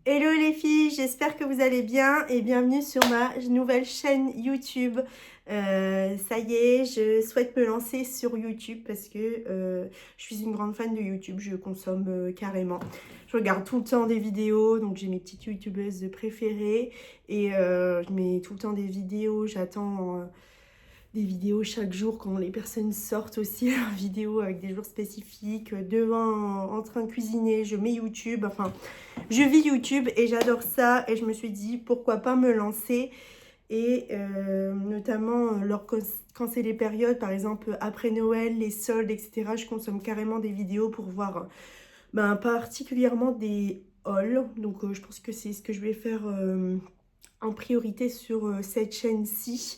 Hello les filles, j'espère que vous allez bien et bienvenue sur ma nouvelle chaîne YouTube. Ça y est, je souhaite me lancer sur YouTube parce que je suis une grande fan de YouTube, je consomme carrément. Je regarde tout le temps des vidéos, donc j'ai mes petites youtubeuses préférées et je mets tout le temps des vidéos, j'attends des vidéos chaque jour quand les personnes sortent aussi leurs vidéos avec des jours spécifiques, devant en train de cuisiner, je mets YouTube, enfin je vis YouTube et j'adore ça et je me suis dit pourquoi pas me lancer et notamment quand c'est les périodes par exemple après Noël, les soldes etc. Je consomme carrément des vidéos pour voir particulièrement des hauls donc je pense que c'est ce que je vais faire en priorité sur cette chaîne-ci.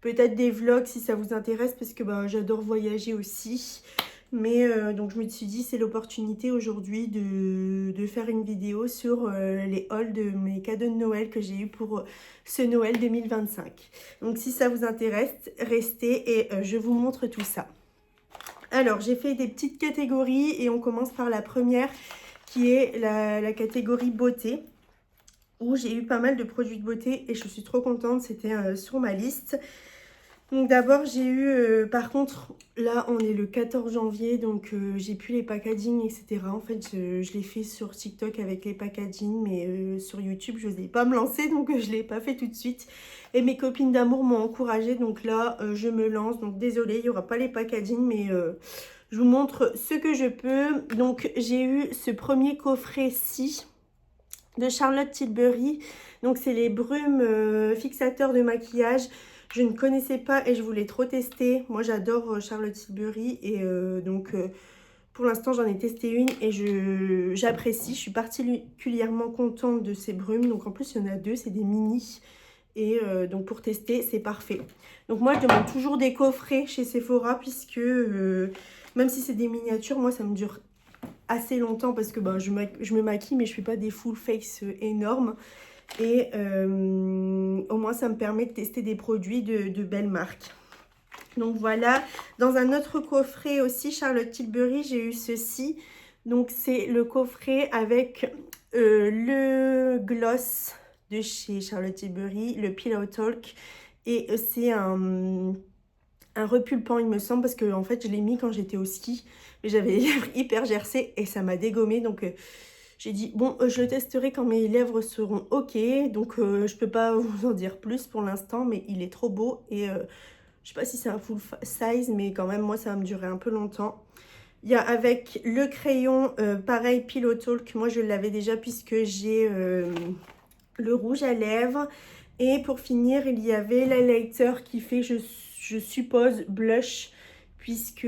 Peut-être des vlogs si ça vous intéresse parce que j'adore voyager aussi. Mais donc je me suis dit c'est l'opportunité aujourd'hui de faire une vidéo sur les hauls de mes cadeaux de Noël que j'ai eu pour ce Noël 2025. Donc si ça vous intéresse, restez et je vous montre tout ça. Alors j'ai fait des petites catégories et on commence par la première qui est la catégorie beauté où j'ai eu pas mal de produits de beauté et je suis trop contente, c'était sur ma liste. Donc d'abord j'ai eu, par contre là on est le 14 janvier donc j'ai plus les packaging etc. En fait je l'ai fait sur TikTok avec les packaging mais sur YouTube je n'osais pas me lancer donc je ne l'ai pas fait tout de suite. Et mes copines d'amour m'ont encouragée donc là je me lance, donc désolée il n'y aura pas les packaging mais je vous montre ce que je peux. Donc j'ai eu ce premier coffret-ci de Charlotte Tilbury, donc c'est les brumes fixateurs de maquillage. Je ne connaissais pas et je voulais trop tester. Moi j'adore Charlotte Tilbury et pour l'instant j'en ai testé une et j'apprécie. Je suis particulièrement contente de ces brumes. Donc en plus il y en a deux, c'est des mini. Et donc pour tester c'est parfait. Donc moi je demande toujours des coffrets chez Sephora puisque même si c'est des miniatures, moi ça me dure assez longtemps parce que je me maquille mais je fais pas des full face énormes. Et au moins ça me permet de tester des produits de belles marques. Donc voilà, dans un autre coffret aussi Charlotte Tilbury, j'ai eu ceci. Donc c'est le coffret avec le gloss de chez Charlotte Tilbury, le Pillow Talk. Et c'est un repulpant il me semble parce que en fait je l'ai mis quand j'étais au ski. Mais j'avais les lèvres hyper gercées et ça m'a dégommé donc... j'ai dit, bon, je le testerai quand mes lèvres seront ok. Donc, je peux pas vous en dire plus pour l'instant, mais il est trop beau. Et je sais pas si c'est un full size, mais quand même, moi, ça va me durer un peu longtemps. Il y a avec le crayon, pareil, Pillow Talk. Moi, je l'avais déjà puisque j'ai le rouge à lèvres. Et pour finir, il y avait l'highlighter qui fait, je suppose, blush. Puisque...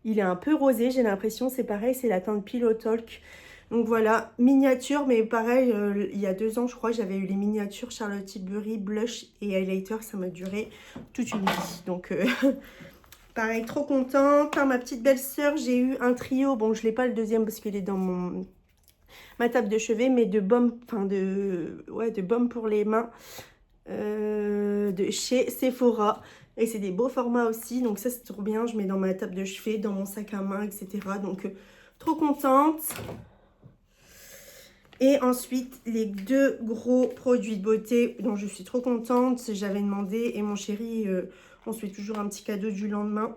il est un peu rosé, j'ai l'impression, c'est pareil, c'est la teinte Pillow Talk. Donc voilà, miniature, mais pareil, il y a 2 ans, je crois, j'avais eu les miniatures Charlotte Tilbury, blush et highlighter, ça m'a duré toute une vie. Donc pareil, trop contente. Par ma petite belle-sœur, j'ai eu un trio. Bon, je l'ai pas le deuxième parce qu'il est dans ma table de chevet, mais de baume, de baume pour les mains de chez Sephora. Et c'est des beaux formats aussi, donc ça c'est trop bien. Je mets dans ma table de chevet, dans mon sac à main, etc. Donc trop contente. Et ensuite les 2 gros produits de beauté dont je suis trop contente. J'avais demandé et mon chéri, on se fait toujours un petit cadeau du lendemain.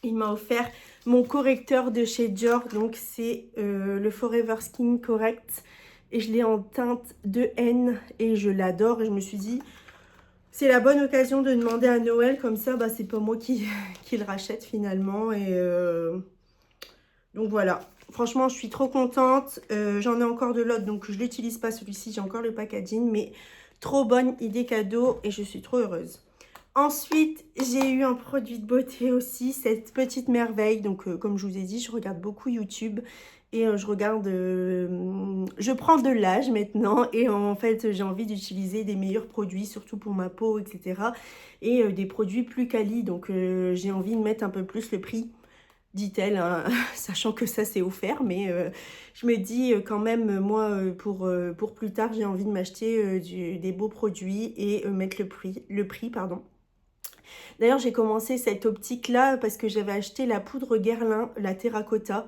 Il m'a offert mon correcteur de chez Dior, donc c'est le Forever Skin Correct. Et je l'ai en teinte de N et je l'adore. Et je me suis dit, c'est la bonne occasion de demander à Noël, comme ça, c'est pas moi qui le rachète finalement. Et donc voilà, franchement, je suis trop contente. J'en ai encore de l'autre, donc je l'utilise pas celui-ci, j'ai encore le packaging, mais trop bonne idée cadeau et je suis trop heureuse. Ensuite, j'ai eu un produit de beauté aussi, cette petite merveille. Donc, comme je vous ai dit, je regarde beaucoup YouTube et je prends de l'âge maintenant et en fait, j'ai envie d'utiliser des meilleurs produits, surtout pour ma peau, etc. Et des produits plus quali. Donc, j'ai envie de mettre un peu plus le prix, dit-elle, hein, sachant que ça c'est offert, mais je me dis quand même, moi, pour plus tard, j'ai envie de m'acheter des beaux produits et mettre le prix, pardon. D'ailleurs, j'ai commencé cette optique-là parce que j'avais acheté la poudre Guerlain, la terracotta.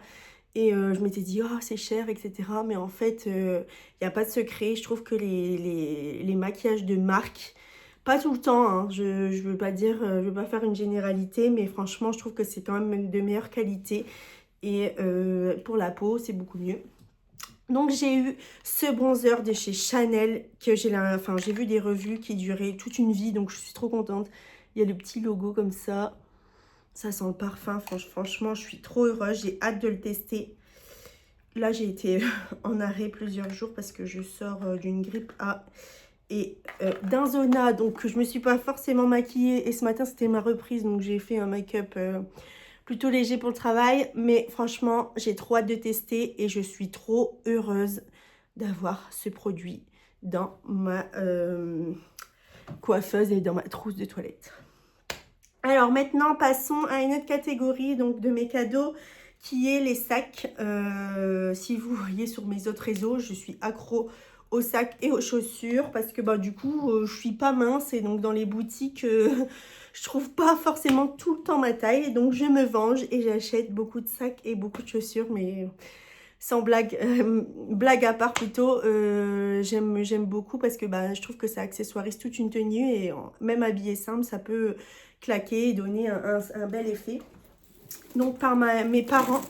Et je m'étais dit, oh, c'est cher, etc. Mais en fait, il n'y a pas de secret. Je trouve que les maquillages de marque, pas tout le temps, hein, je ne veux pas dire, je veux pas faire une généralité, mais franchement, je trouve que c'est quand même de meilleure qualité. Et pour la peau, c'est beaucoup mieux. Donc j'ai eu ce bronzer de chez Chanel que j'ai vu des revues qui duraient toute une vie, donc je suis trop contente. Il y a le petit logo comme ça. Ça sent le parfum, franchement, je suis trop heureuse. J'ai hâte de le tester. Là, j'ai été en arrêt plusieurs jours parce que je sors d'une grippe A et d'un zona. Donc, je me suis pas forcément maquillée. Et ce matin, c'était ma reprise. Donc, j'ai fait un make-up plutôt léger pour le travail. Mais franchement, j'ai trop hâte de tester. Et je suis trop heureuse d'avoir ce produit dans ma coiffeuse et dans ma trousse de toilette. Alors maintenant, passons à une autre catégorie donc de mes cadeaux qui est les sacs. Si vous voyez sur mes autres réseaux, je suis accro aux sacs et aux chaussures parce que bah, du coup, je suis pas mince et donc dans les boutiques, je trouve pas forcément tout le temps ma taille. Donc je me venge et j'achète beaucoup de sacs et beaucoup de chaussures, mais sans blague, blague à part plutôt, j'aime beaucoup parce que bah, je trouve que ça accessoirise toute une tenue et même habillé simple, ça peut claquer et donner un bel effet. Donc par mes parents,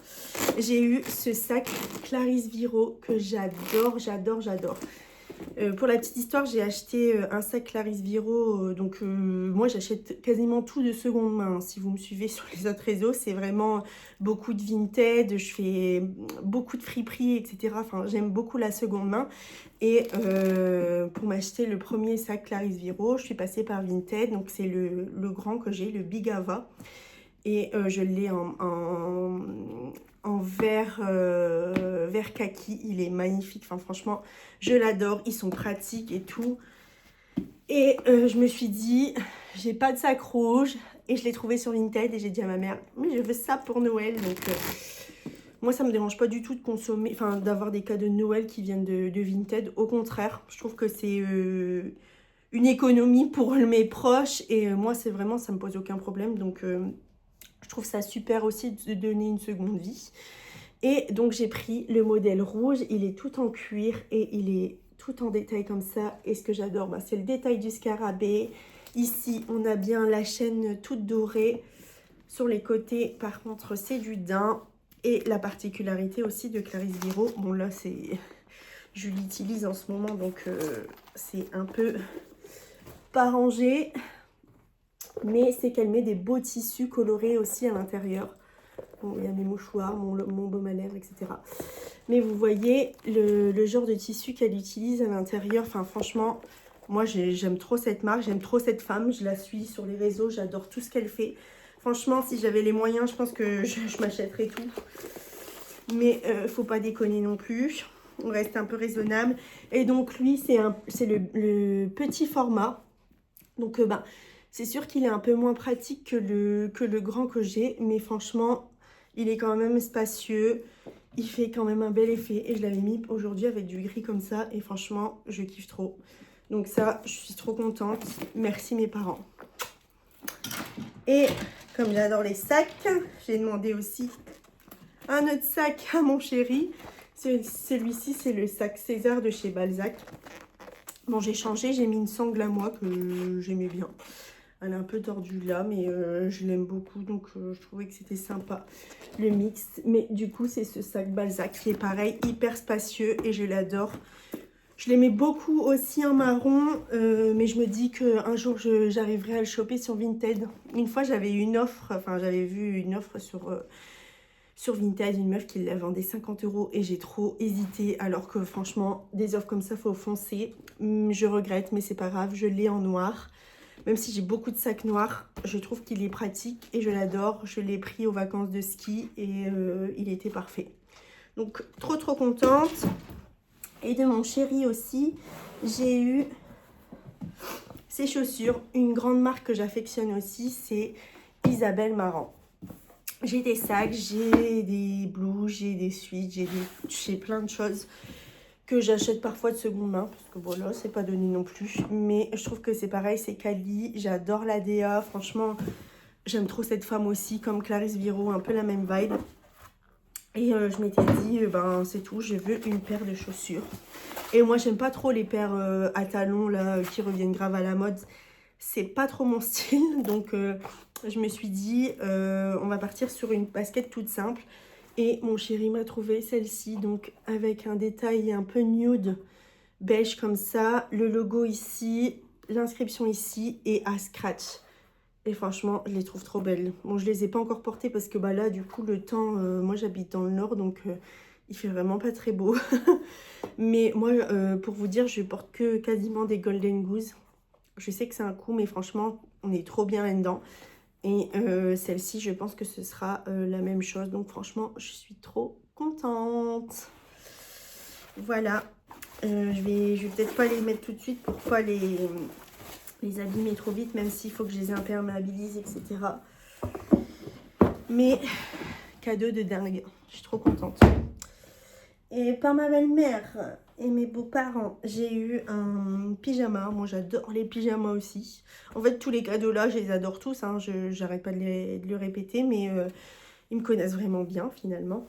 j'ai eu ce sac Clarisse Viro que j'adore, j'adore, j'adore. Pour la petite histoire, j'ai acheté un sac Clarisse Viro, moi j'achète quasiment tout de seconde main. Si vous me suivez sur les autres réseaux, c'est vraiment beaucoup de Vinted, je fais beaucoup de friperies, etc. Enfin, j'aime beaucoup la seconde main. Et pour m'acheter le premier sac Clarisse Viro, je suis passée par Vinted, donc c'est le grand que j'ai, le Big Ava. Et je l'ai en vert, vert kaki, il est magnifique, enfin franchement je l'adore, ils sont pratiques et tout. Et je me suis dit, j'ai pas de sac rouge et je l'ai trouvé sur Vinted et j'ai dit à ma mère, mais je veux ça pour Noël. Donc moi ça me dérange pas du tout de consommer, enfin d'avoir des cadeaux de Noël qui viennent de Vinted, au contraire, je trouve que c'est une économie pour mes proches et moi c'est vraiment, ça me pose aucun problème, donc je trouve ça super aussi de donner une seconde vie. Et donc j'ai pris le modèle rouge, il est tout en cuir et il est tout en détail comme ça. Et ce que j'adore, bah, c'est le détail du scarabée. Ici, on a bien la chaîne toute dorée. Sur les côtés, par contre, c'est du daim. Et la particularité aussi de Clarisse Viro, bon là, je l'utilise en ce moment, donc c'est un peu pas rangé. Mais c'est qu'elle met des beaux tissus colorés aussi à l'intérieur. Bon, il y a mes mouchoirs, mon baume à lèvres, etc. Mais vous voyez le genre de tissu qu'elle utilise à l'intérieur. Enfin, franchement, moi, j'aime trop cette marque, j'aime trop cette femme. Je la suis sur les réseaux, j'adore tout ce qu'elle fait. Franchement, si j'avais les moyens, je pense que je m'achèterais tout. Mais faut pas déconner non plus. On reste un peu raisonnable. Et donc, lui, c'est le petit format. Donc, c'est sûr qu'il est un peu moins pratique que le grand que j'ai. Mais franchement, il est quand même spacieux. Il fait quand même un bel effet. Et je l'avais mis aujourd'hui avec du gris comme ça. Et franchement, je kiffe trop. Donc ça, je suis trop contente. Merci mes parents. Et comme j'adore les sacs, j'ai demandé aussi un autre sac à mon chéri. Celui-ci, c'est le sac César de chez Balzac. Bon, j'ai changé. J'ai mis une sangle à moi que j'aimais bien. Elle est un peu tordue là, mais je l'aime beaucoup. Donc, je trouvais que c'était sympa, le mix. Mais du coup, c'est ce sac Balzac qui est pareil, hyper spacieux et je l'adore. Je l'aimais beaucoup aussi en marron, mais je me dis qu'un jour, j'arriverai à le choper sur Vinted. Une fois, j'avais eu une offre, enfin, j'avais vu une offre sur Vinted, une meuf qui la vendait 50 € et j'ai trop hésité. Alors que franchement, des offres comme ça, faut foncer. Je regrette, mais c'est pas grave, je l'ai en noir. Même si j'ai beaucoup de sacs noirs, je trouve qu'il est pratique et je l'adore. Je l'ai pris aux vacances de ski et il était parfait. Donc, trop contente. Et de mon chéri aussi, j'ai eu ces chaussures. Une grande marque que j'affectionne aussi, c'est Isabelle Marant. J'ai des sacs, j'ai des blouses, j'ai des suites, j'ai plein de choses que j'achète parfois de seconde main, parce que voilà, c'est pas donné non plus. Mais je trouve que c'est pareil, c'est quali. J'adore la DA, franchement, j'aime trop cette femme aussi, comme Clarisse Viro, un peu la même vibe. Et je m'étais dit, ben c'est tout, je veux une paire de chaussures. Et moi, j'aime pas trop les paires à talons, là, qui reviennent grave à la mode. C'est pas trop mon style. Donc, je me suis dit, on va partir sur une basket toute simple. Et mon chéri m'a trouvé celle-ci, donc avec un détail un peu nude, beige comme ça. Le logo ici, l'inscription ici et à scratch. Et franchement, je les trouve trop belles. Bon, je les ai pas encore portées parce que bah là, du coup, le temps... moi, j'habite dans le nord, donc il fait vraiment pas très beau. Mais moi, pour vous dire, je porte que quasiment des Golden Goose. Je sais que c'est un coup, mais franchement, on est trop bien là-dedans. Et celle-ci, je pense que ce sera la même chose. Donc franchement, je suis trop contente. Voilà. Je vais peut-être pas les mettre tout de suite pour pas les abîmer trop vite, même s'il faut que je les imperméabilise, etc. Mais cadeau de dingue, je suis trop contente. Et par ma belle-mère et mes beaux-parents, j'ai eu un pyjama. Moi, j'adore les pyjamas aussi. En fait, tous les cadeaux là, je les adore tous. Hein. J'arrête pas de le répéter, mais ils me connaissent vraiment bien finalement.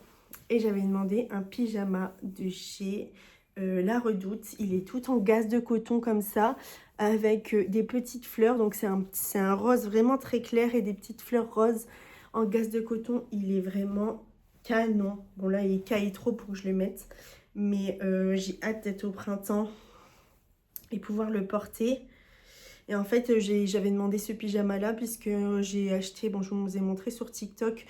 Et j'avais demandé un pyjama de chez La Redoute. Il est tout en gaze de coton comme ça, avec des petites fleurs. Donc c'est un rose vraiment très clair et des petites fleurs roses en gaze de coton. Il est vraiment canon. Bon là, il caille trop pour que je le mette. Mais j'ai hâte d'être au printemps et pouvoir le porter. Et en fait, j'avais demandé ce pyjama-là puisque j'ai acheté, bon je vous ai montré sur TikTok,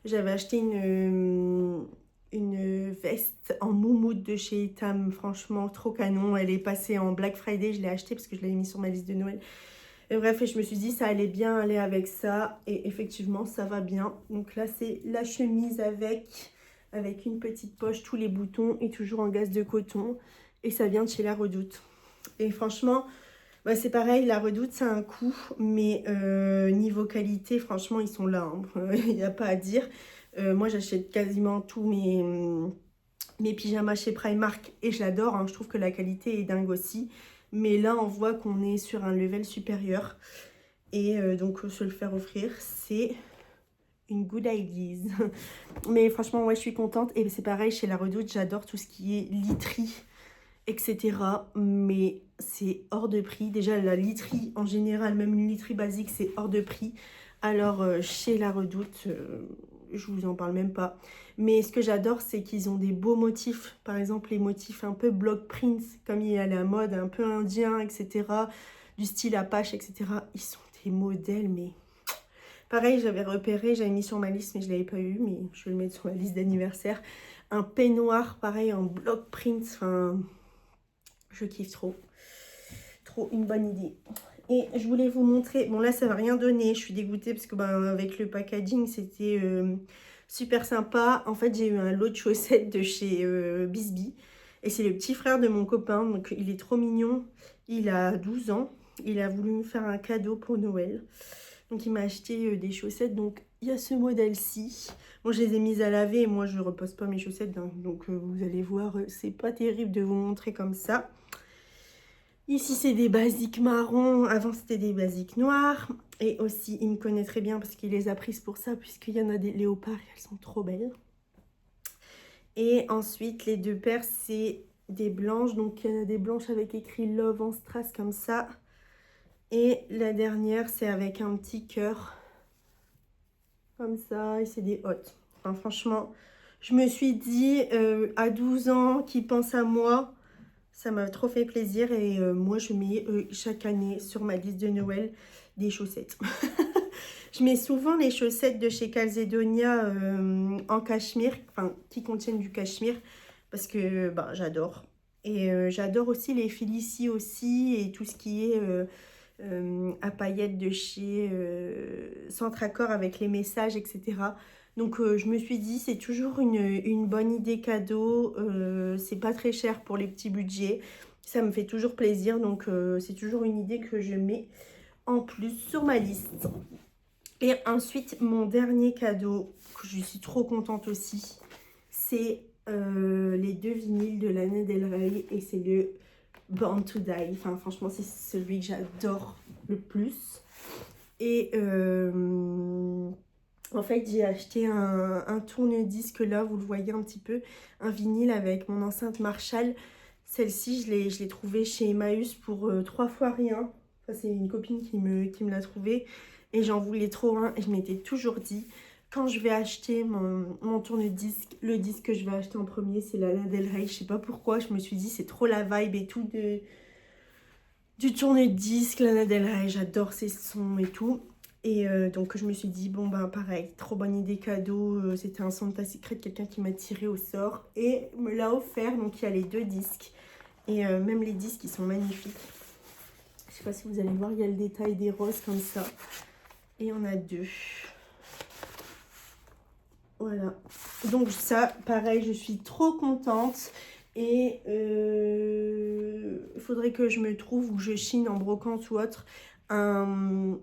j'avais acheté une veste en moumoute de chez Etam, franchement trop canon. Elle est passée en Black Friday, je l'ai achetée parce que je l'avais mis sur ma liste de Noël. Et bref, et je me suis dit ça allait bien aller avec ça et effectivement ça va bien. Donc là c'est la chemise avec une petite poche, tous les boutons et toujours en gaze de coton. Et ça vient de chez La Redoute. Et franchement... bah, c'est pareil, La Redoute, c'est un coût, mais niveau qualité, franchement, ils sont là. Hein. Il n'y a pas à dire. Moi, j'achète quasiment tous mes pyjamas chez Primark et je l'adore. Hein. Je trouve que la qualité est dingue aussi. Mais là, on voit qu'on est sur un level supérieur. Et donc, se le faire offrir, c'est une good idea. Mais franchement, ouais, je suis contente. Et c'est pareil, chez La Redoute, j'adore tout ce qui est literie, etc. Mais c'est hors de prix. Déjà, la literie en général, même une literie basique, c'est hors de prix. Alors, chez La Redoute, je vous en parle même pas. Mais ce que j'adore, c'est qu'ils ont des beaux motifs. Par exemple, les motifs un peu block prints, comme il y a à la mode, un peu indien, etc. Du style Apache, etc. Ils sont des modèles, mais... pareil, j'avais repéré, j'avais mis sur ma liste, mais je ne l'avais pas eu. Mais je vais le mettre sur ma liste d'anniversaire. Un peignoir, pareil, en block print. Enfin... je kiffe trop. Trop une bonne idée. Et je voulais vous montrer... bon là, ça va rien donner. Je suis dégoûtée parce que ben, avec le packaging, c'était super sympa. En fait, j'ai eu un lot de chaussettes de chez Bisbee. Et c'est le petit frère de mon copain. Donc, il est trop mignon. Il a 12 ans. Il a voulu me faire un cadeau pour Noël. Donc, il m'a acheté des chaussettes. Donc, il y a ce modèle-ci. Bon, je les ai mises à laver. Et moi, je ne repose pas mes chaussettes. Hein. Donc, vous allez voir, c'est pas terrible de vous montrer comme ça. Ici, c'est des basiques marrons. Avant, c'était des basiques noirs. Et aussi, il me connaît très bien parce qu'il les a prises pour ça, puisqu'il y en a des léopards et elles sont trop belles. Et ensuite, les deux paires, c'est des blanches. Donc, il y en a des blanches avec écrit Love en strass comme ça. Et la dernière, c'est avec un petit cœur comme ça. Et c'est des hautes. Enfin, franchement, je me suis dit, à 12 ans, qui pense à moi... ça m'a trop fait plaisir et moi je mets chaque année sur ma liste de Noël des chaussettes. Je mets souvent les chaussettes de chez Calzedonia en cachemire, enfin qui contiennent du cachemire parce que bah, j'adore. Et j'adore aussi les Félicie aussi et tout ce qui est à paillettes de chez Centre Accord avec les messages, etc. Donc je me suis dit c'est toujours une bonne idée cadeau, c'est pas très cher pour les petits budgets, ça me fait toujours plaisir, donc c'est toujours une idée que je mets en plus sur ma liste. Et ensuite mon dernier cadeau, que je suis trop contente aussi, c'est les 2 vinyles de Lana Del Rey et c'est le Born to Die. Enfin franchement c'est celui que j'adore le plus. Et En fait, j'ai acheté un tourne-disque là, vous le voyez un petit peu, un vinyle avec mon enceinte Marshall. Celle-ci, je l'ai trouvée chez Emmaüs pour 3 fois rien. Enfin, c'est une copine qui me l'a trouvée et j'en voulais trop un. Et je m'étais toujours dit, quand je vais acheter mon tourne-disque, le disque que je vais acheter en premier, c'est Lana Del Rey. Je sais pas pourquoi, je me suis dit, c'est trop la vibe et tout du tourne-disque, Lana Del Rey. J'adore ses sons et tout. Et donc je me suis dit, bon ben pareil, trop bonne idée cadeau, c'était un Santa Secret, quelqu'un qui m'a tiré au sort et me l'a offert, donc il y a les 2 disques. Et même les disques, ils sont magnifiques. Je sais pas si vous allez voir, il y a le détail des roses comme ça. Et on a 2. Voilà. Donc ça, pareil, je suis trop contente. Et il faudrait que je me trouve, ou je chine en brocante ou autre, un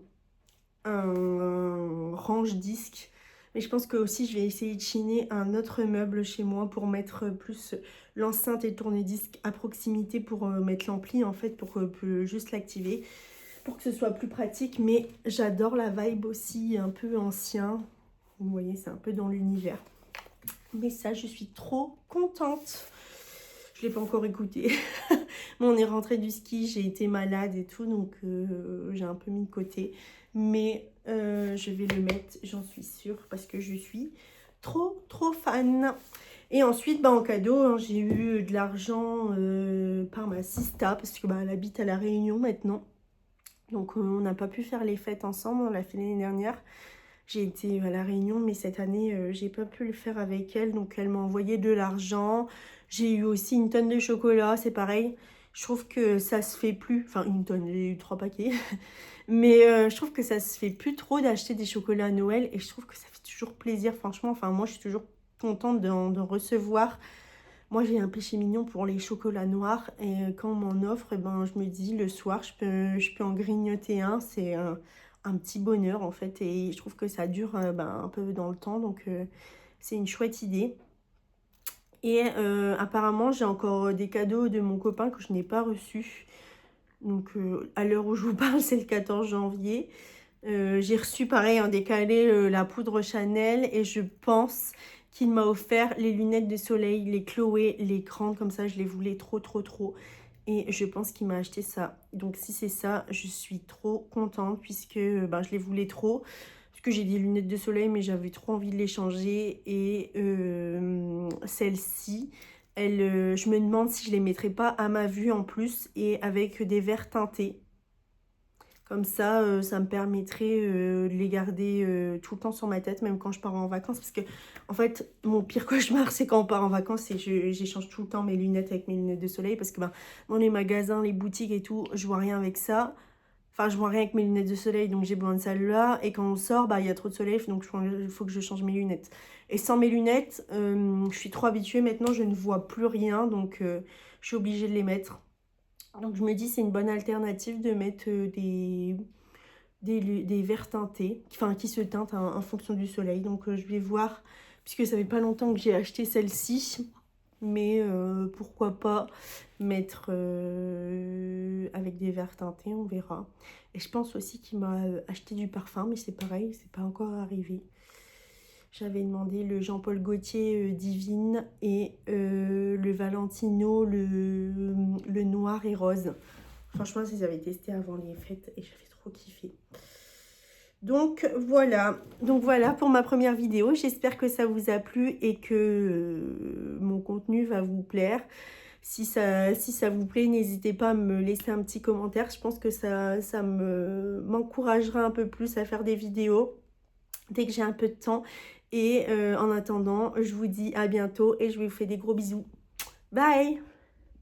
range disque. Mais je pense que aussi je vais essayer de chiner un autre meuble chez moi pour mettre plus l'enceinte et le tourne-disque à proximité pour mettre l'ampli en fait, pour juste l'activer, pour que ce soit plus pratique. Mais j'adore la vibe aussi un peu ancien. Vous voyez, c'est un peu dans l'univers. Mais ça, je suis trop contente. Je ne l'ai pas encore écouté. Bon, on est rentré du ski, j'ai été malade et tout, donc j'ai un peu mis de côté. Mais je vais le mettre, j'en suis sûre, parce que je suis trop fan. Et ensuite, bah, en cadeau, hein, j'ai eu de l'argent par ma sista, parce que bah, elle habite à La Réunion maintenant. Donc on n'a pas pu faire les fêtes ensemble, on l'a fait l'année dernière. J'ai été à La Réunion, mais cette année, j'ai pas pu le faire avec elle. Donc, elle m'a envoyé de l'argent. J'ai eu aussi une tonne de chocolat, c'est pareil. Je trouve que ça se fait plus. Enfin, une tonne, j'ai eu 3 paquets. Mais je trouve que ça se fait plus trop d'acheter des chocolats à Noël. Et je trouve que ça fait toujours plaisir, franchement. Enfin, moi, je suis toujours contente d'en recevoir. Moi, j'ai un péché mignon pour les chocolats noirs. Et quand on m'en offre, eh ben, je me dis, le soir, je peux en grignoter un. C'est un petit bonheur, en fait. Et je trouve que ça dure un peu dans le temps. Donc, c'est une chouette idée. Et apparemment, j'ai encore des cadeaux de mon copain que je n'ai pas reçus. Donc, à l'heure où je vous parle, c'est le 14 janvier. J'ai reçu, pareil, en décalé, la poudre Chanel. Et je pense qu'il m'a offert les lunettes de soleil, les Chloé, les grandes, comme ça, je les voulais trop. Et je pense qu'il m'a acheté ça. Donc, si c'est ça, je suis trop contente puisque je les voulais trop. Parce que j'ai des lunettes de soleil, mais j'avais trop envie de les changer. Et celle-ci, je me demande si je les mettrais pas à ma vue en plus et avec des verres teintés. Comme ça, ça me permettrait de les garder tout le temps sur ma tête, même quand je pars en vacances. Parce que, en fait, mon pire cauchemar, c'est quand on part en vacances et j'échange tout le temps mes lunettes avec mes lunettes de soleil. Parce que dans les magasins, les boutiques et tout, je vois rien avec ça. Enfin, je vois rien avec mes lunettes de soleil, donc j'ai besoin de celle-là. Et quand on sort, il y a trop de soleil, donc il faut que je change mes lunettes. Et sans mes lunettes, je suis trop habituée. Maintenant, je ne vois plus rien, donc je suis obligée de les mettre. Donc je me dis c'est une bonne alternative de mettre des verres teintés, enfin qui se teintent en fonction du soleil. Donc je vais voir, puisque ça fait pas longtemps que j'ai acheté celle-ci, mais pourquoi pas mettre avec des verres teintés, on verra. Et je pense aussi qu'il m'a acheté du parfum, mais c'est pareil, c'est pas encore arrivé. J'avais demandé le Jean-Paul Gaultier Divine et le Valentino, le noir et rose. Franchement, je les avais testés avant les fêtes et j'avais trop kiffé. Donc voilà pour ma première vidéo. J'espère que ça vous a plu et que mon contenu va vous plaire. Si ça vous plaît, n'hésitez pas à me laisser un petit commentaire. Je pense que ça m'encouragera un peu plus à faire des vidéos dès que j'ai un peu de temps. Et en attendant, je vous dis à bientôt et je vous fais des gros bisous. Bye!